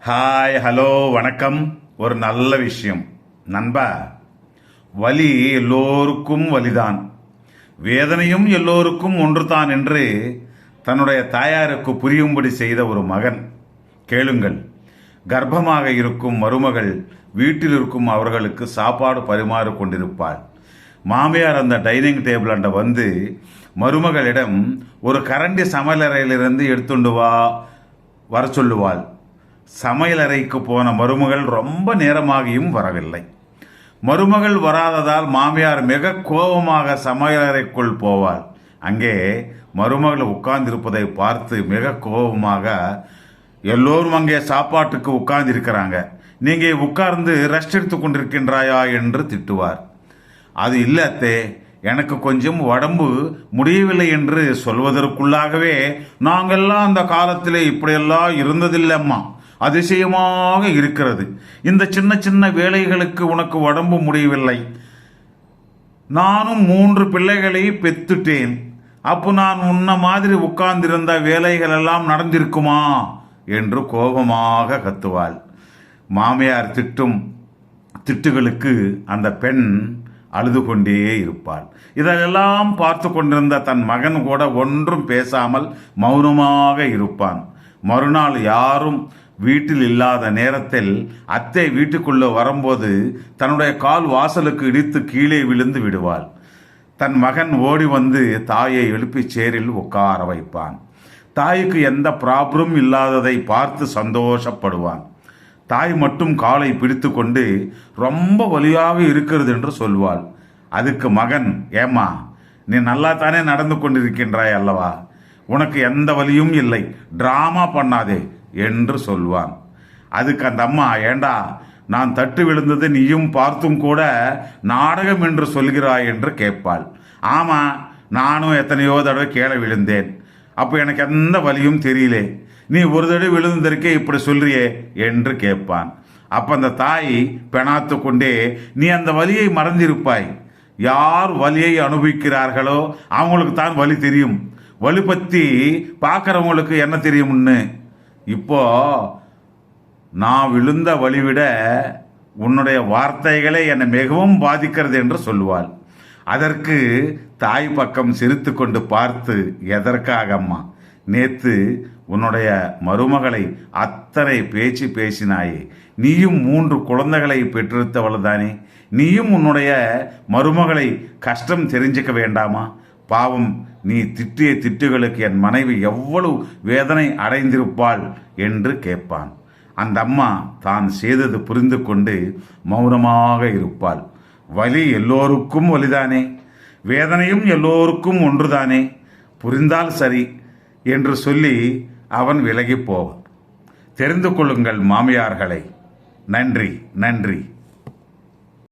Hi, hello, வணக்கம். ஒரு நல்ல விஷயம் நண்பா. வலி எல்லோருக்கும் வலிதான், வேதனையும் எல்லோருக்கும் ஒன்றுதான் என்று தன்னுடைய தாயாருக்கு புரியும்படி செய்த ஒரு மகன். கேளுங்கள். கர்ப்பமாக இருக்கும் மருமகள் வீட்டில் இருக்கும் அவர்களுக்கு சாப்பாடு பரிமாறு கொண்டிருப்பாள். மாமியார் அந்த டைனிங் டேபிள் அண்ட வந்து மருமகளிடம் ஒரு கரண்டி சமையலறையிலிருந்து எடுத்துண்டு வர சொல்லுவாள். சமையலறைக்கு போன மருமகள் ரொம்ப நேரமாகியும் வரவில்லை. மருமகள் வராததால் மாமியார் மிக கோபமாக சமையலறைக்குள் போவாள். அங்கே மருமகள் உட்கார்ந்திருப்பதை பார்த்து மிக கோபமாக, எல்லோரும் அங்கே சாப்பாட்டுக்கு உட்கார்ந்திருக்கிறாங்க, நீங்க உட்கார்ந்து ரெஸ்ட் எடுத்து கொண்டிருக்கின்றாயா என்று திட்டுவார். அது இல்லத்தே, எனக்கு கொஞ்சம் உடம்பு முடியவில்லை என்று சொல்வதற்குள்ளாகவே நாங்கெல்லாம் அந்த காலத்திலே இப்படியெல்லாம் இருந்ததில்லைம்மா, அதிசயமாக இருக்கிறது. இந்த சின்ன சின்ன வேலைகளுக்கு உனக்கு உடம்பு முடியவில்லை. நானும் 3 பிள்ளைகளை பெத்துட்டேன். அப்போ நான் உன்ன மாதிரி உட்கார்ந்திருந்த வேலைகள் எல்லாம் நடந்திருக்குமா என்று கோபமாக கத்துவாள். மாமியார் திட்டும் திட்டுகளுக்கு அந்த பெண் அழுது கொண்டே இருப்பாள். இதெல்லாம் பார்த்து கொண்டிருந்த தன் மகன் கூட ஒன்றும் பேசாமல் மௌனமாக இருப்பான். மறுநாள் யாரும் வீட்டில் இல்லாத நேரத்தில் அத்தை வீட்டுக்குள்ளே வரும்போது தன்னுடைய கால் வாசலுக்கு இடித்து கீழே விழுந்து விடுவாள். தன் மகன் ஓடி வந்து தாயை எழுப்பி சேரில் உட்கார வைப்பான். தாய்க்கு எந்த ப்ராப்ளம் இல்லாததை பார்த்து சந்தோஷப்படுவான். தாய் மட்டும் காலை பிடித்து கொண்டு ரொம்ப வலியாக இருக்கிறது என்று சொல்வாள். அதுக்கு மகன், ஏம்மா, நீ நல்லா தானே நடந்து கொண்டிருக்கின்றாய் அல்லவா, உனக்கு எந்த வலியும் இல்லை, டிராமா பண்ணாதே என்று சொல்வான். அதுக்கு அந்த அம்மா, ஏண்டா, நான் தட்டு விழுந்தது நீயும் பார்த்தும் கூட நாடகம் என்று சொல்கிறாய் என்று கேட்பாள். ஆமா, நானும் எத்தனையோ தடவை கீழே விழுந்தேன், அப்போ எனக்கு எந்த வலியும் தெரியலே, நீ ஒரு தடவை விழுந்ததற்கே இப்படி சொல்றியே என்று கேட்பான். அப்ப அந்த தாய் பெணாத்து கொண்டே, நீ அந்த வலியை மறந்திருப்பாய், யார் வலியை அனுபவிக்கிறார்களோ அவங்களுக்கு தான் வலி தெரியும், வலி பற்றி பார்க்குறவங்களுக்கு என்ன தெரியும்னு. இப்போ நான் விழுந்த வலி விட உன்னுடைய வார்த்தைகளே என்னை மிகவும் பாதிக்கிறது என்று சொல்லுவாள். அதற்கு தாய் பக்கம் சிரித்து கொண்டு பார்த்து, எதற்காகம்மா, நேத்து உன்னுடைய மருமகளை அத்தனை பேச்சு பேசினாயே, நீயும் 3 குழந்தைகளை பெற்றெடுத்தவள் தானே, நீயும் உன்னுடைய மருமகளை கஷ்டம் தெரிஞ்சுக்க வேண்டாமா? பாவம், நீ திட்டிய திட்டுகளுக்கு என் மனைவி எவ்வளவு வேதனை அடைந்திருப்பாள் என்று கேட்பான். அந்த அம்மா தான் செய்தது புரிந்து கொண்டு மௌனமாக இருப்பாள். வலி எல்லோருக்கும் வலிதானே, வேதனையும் எல்லோருக்கும் ஒன்றுதானே, புரிந்தால் சரி என்று சொல்லி அவன் விலகி போவான். தெரிந்து கொள்ளுங்கள் மாமியார்களை. நன்றி, நன்றி.